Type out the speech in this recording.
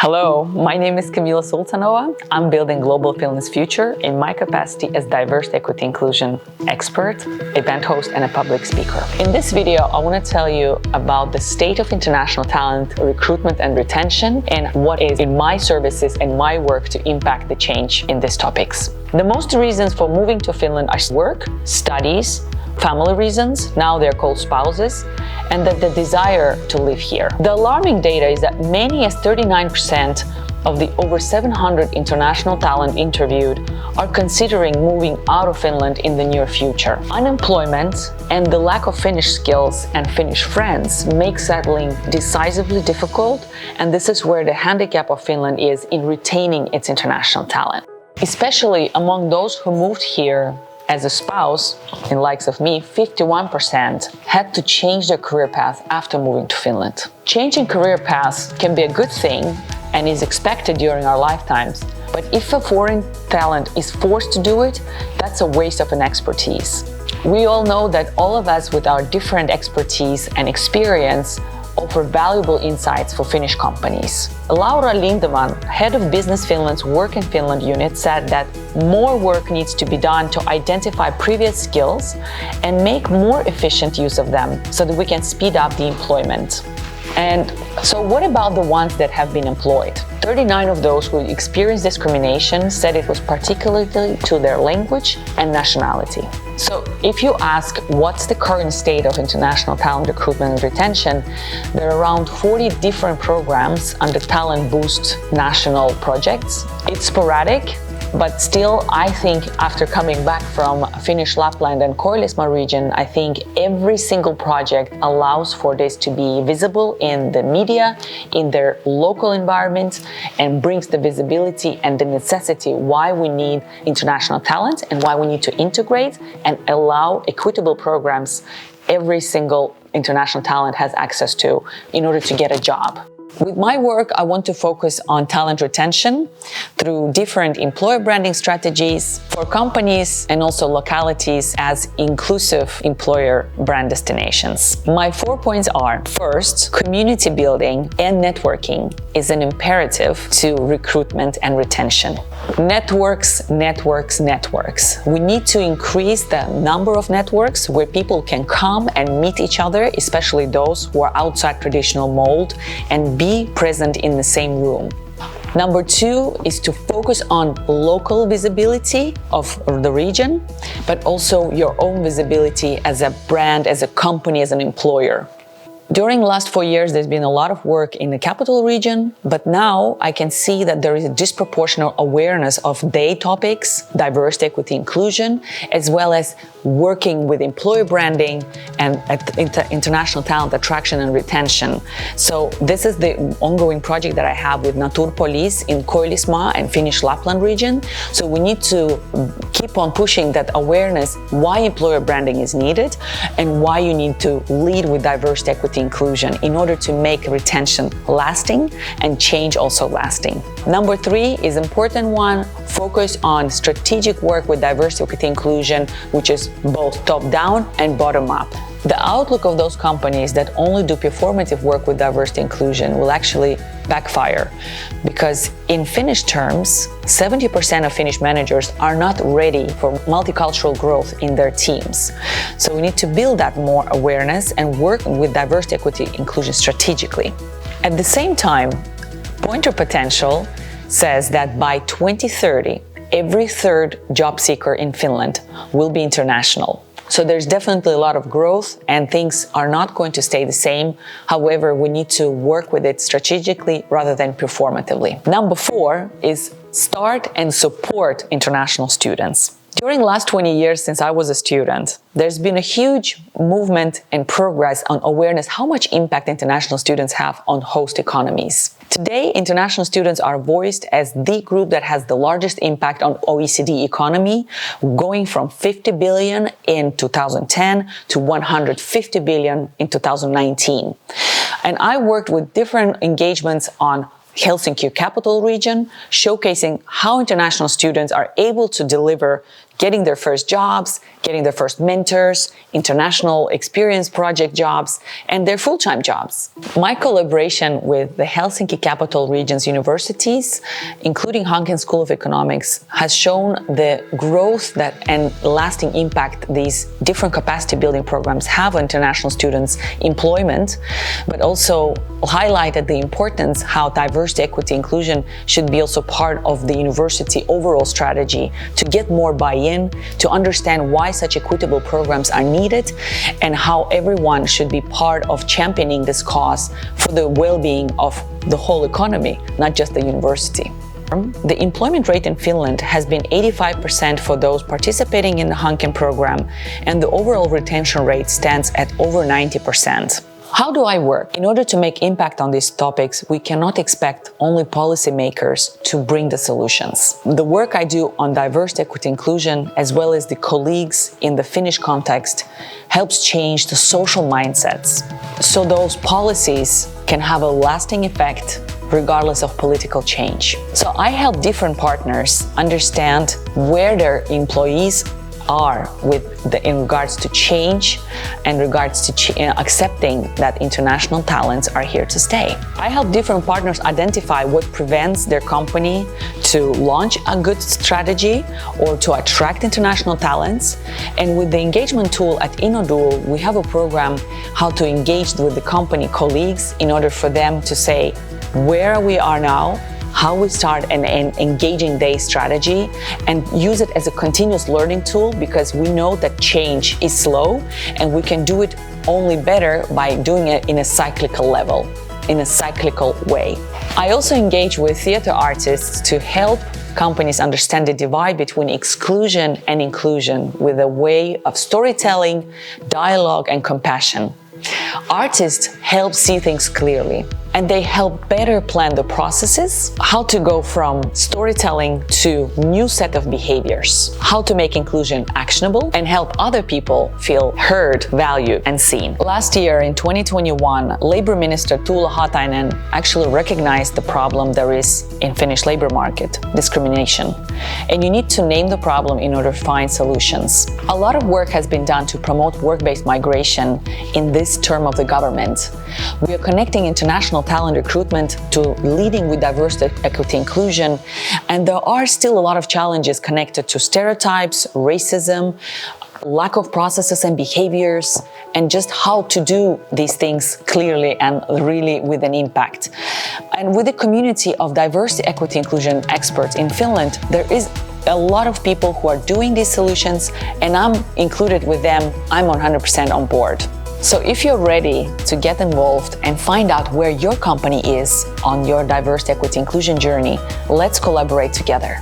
Hello, my name is Kamila Sultanova. I'm building Global Finland's future in my capacity as diversity, equity, inclusion expert, event host, and a public speaker. In this video, I want to tell you about the state of international talent, recruitment and retention, and what is in my services and my work to impact the change in these topics. The most reasons for moving to Finland are work, studies, family reasons, now they're called spouses, and the desire to live here. The alarming data is that many as 39% of the over 700 international talent interviewed are considering moving out of Finland in the near future. Unemployment and the lack of Finnish skills and Finnish friends make settling decisively difficult, and this is where the handicap of Finland is in retaining its international talent. Especially among those who moved here as a spouse, in likes of me, 51% had to change their career path after moving to Finland. Changing career paths can be a good thing and is expected during our lifetimes, but if a foreign talent is forced to do it, that's a waste of an expertise. We all know that all of us with our different expertise and experience offer valuable insights for Finnish companies. Laura Lindeman, head of Business Finland's Work in Finland unit, said that more work needs to be done to identify previous skills and make more efficient use of them so that we can speed up the employment. And so what about the ones that have been employed? 39 of those who experienced discrimination said it was particularly to their language and nationality. So if you ask what's the current state of international talent recruitment and retention, there are around 40 different programs under Talent Boost national projects. It's sporadic, but still, I think after coming back from Finnish Lapland and Koillismaa region, I think every single project allows for this to be visible in the media, in their local environment, and brings the visibility and the necessity why we need international talent and why we need to integrate and allow equitable programs every single international talent has access to in order to get a job. With my work, I want to focus on talent retention through different employer branding strategies for companies and also localities as inclusive employer brand destinations. My 4 points are: first, community building and networking is an imperative to recruitment and retention. Networks. We need to increase the number of networks where people can come and meet each other, especially those who are outside traditional mold, and be present in the same room. Number 2 is to focus on local visibility of the region, but also your own visibility as a brand, as a company, as an employer. During the last 4 years, there's been a lot of work in the capital region, but now I can see that there is a disproportionate awareness of their topics, diversity, equity, inclusion, as well as working with employer branding and international talent attraction and retention. So this is the ongoing project that I have with Naturpolice in Koillismaa and Finnish Lapland region. So we need to keep on pushing that awareness why employer branding is needed and why you need to lead with diversity, equity, inclusion in order to make retention lasting and change also lasting. Number 3 is important one, focus on strategic work with diversity, equity, inclusion, which is both top-down and bottom-up. The outlook of those companies that only do performative work with diversity inclusion will actually backfire, because in Finnish terms, 70% of Finnish managers are not ready for multicultural growth in their teams. So we need to build that more awareness and work with diversity, equity, inclusion strategically. At the same time, Pointer Potential says that by 2030, every third job seeker in Finland will be international. So there's definitely a lot of growth and things are not going to stay the same. However, we need to work with it strategically rather than performatively. Number 4 is start and support international students. During the last 20 years since I was a student, there's been a huge movement and progress on awareness how much impact international students have on host economies. Today, international students are voiced as the group that has the largest impact on OECD economy, going from 50 billion in 2010 to 150 billion in 2019. And I worked with different engagements on Helsinki capital region, showcasing how international students are able to deliver getting their first jobs, getting their first mentors, international experience project jobs, and their full-time jobs. My collaboration with the Helsinki Capital Region's universities, including Hanken School of Economics, has shown the growth and lasting impact these different capacity building programs have on international students' employment, but also highlighted the importance how diversity, equity, inclusion should be also part of the university overall strategy to get more buy-in, to understand why such equitable programs are needed, and how everyone should be part of championing this cause for the well-being of the whole economy, not just the university. The employment rate in Finland has been 85% for those participating in the Hanken program, and the overall retention rate stands at over 90%. How do I work? In order to make impact on these topics, we cannot expect only policymakers to bring the solutions. The work I do on diversity, equity, inclusion, as well as the colleagues in the Finnish context, helps change the social mindsets, so those policies can have a lasting effect regardless of political change. So I help different partners understand where their employees are in regards to change and regards to accepting that international talents are here to stay. I help different partners identify what prevents their company to launch a good strategy or to attract international talents. And with the engagement tool at InnoDual, we have a program how to engage with the company colleagues in order for them to say where we are now, how we start and engaging their strategy, and use it as a continuous learning tool, because we know that change is slow and we can do it only better by doing it in a cyclical level, in a cyclical way. I also engage with theater artists to help companies understand the divide between exclusion and inclusion with a way of storytelling, dialogue, and compassion. Artists help see things clearly, and they help better plan the processes, how to go from storytelling to new set of behaviors, how to make inclusion actionable, and help other people feel heard, valued, and seen. Last year, in 2021, Labor Minister Tuula Haatainen actually recognized the problem there is in Finnish labor market, discrimination. And you need to name the problem in order to find solutions. A lot of work has been done to promote work-based migration in this term of the government. We are connecting international talent recruitment to leading with diversity, equity, inclusion, and there are still a lot of challenges connected to stereotypes, racism, lack of processes and behaviors, and just how to do these things clearly and really with an impact. And with the community of diversity, equity, inclusion experts in Finland, there is a lot of people who are doing these solutions, and I'm included with them. I'm 100% on board. So if you're ready to get involved and find out where your company is on your diversity, equity, inclusion journey, let's collaborate together.